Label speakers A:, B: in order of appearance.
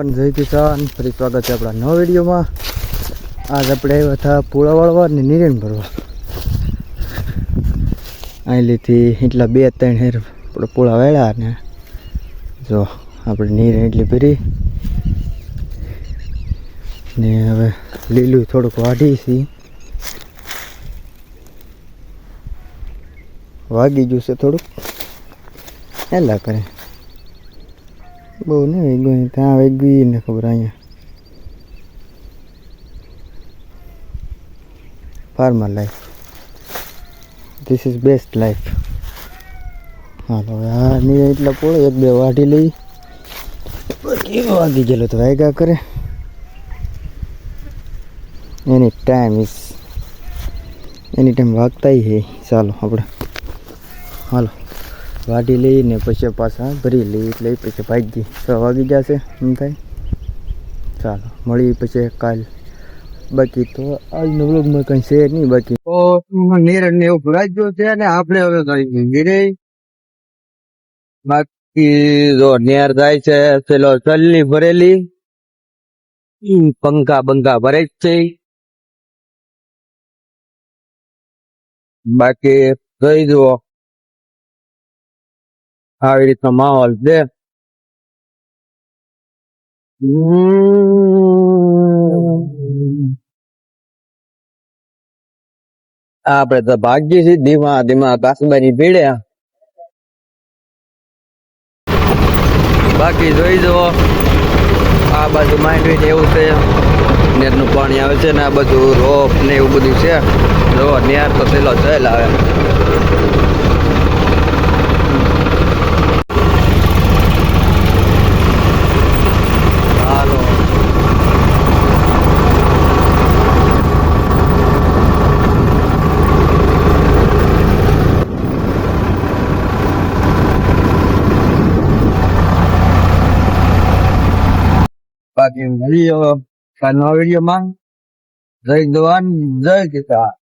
A: જય કિસાન, ફરી સ્વાગત છે આપણા નવા વિડીયોમાં. આજ આપણે આવ્યા હતા પૂળા વાળવા ને નિરેન ભરવા. અહીંથી એટલા 2-3 હેર પૂળા વાળ્યા ને જો આપણે નીર એટલી ભરી ને હવે લીલું થોડુંક વાઢી છે. વાગી ગયું છે થોડુંક એલા કરે બહુ નહીં વાગ્યું, ત્યાં વાગી ને ખબર. અહીંયા farmer life, this is best life. હાલો હવે આ નહીં એટલા પોળે 1-2 વાઢી લઈ, બાકી વાગી ગયેલો તો વાગ્યા કરે. એની ટાઈમ વાગતા હે. ચાલો આપણે હાલો વાઢી લઈને પછી પાછા ભરી લઈએ, એટલે પછી ભાગી 6 વાગી જશે એમ થાય. ચાલો મળી પછી કાલ. બાકી તો આજનો વ્લોગમાં કંઈ છે નહીં. બાકી તો નીરણ ને એવું ભરાઈ ગયું છે ને આપણે હવે કરી ગીરે. બાકી જો નેર જાય છે પેલો ચલની ભરેલી, પંખા બંખા ભરે જ છે. બાકી જોઈ જુઓ આવી રીતનો માહોલ છે. આપડે તો ભાગ્ય છે ધીમા ધીમા કાસબાની ભીડે. બાકી જોઈ જુઓ આ બાજુ માંડવી ને એવું છે, નેરનું પાણી આવે છે ને આ બધું રોપ ને એવું બધું છે. જો નેર તો પેલો ચલ આવે. હાલો બાકી મળીએ કાલના વિડીયોમાં. જય જવાન જય કિસાન.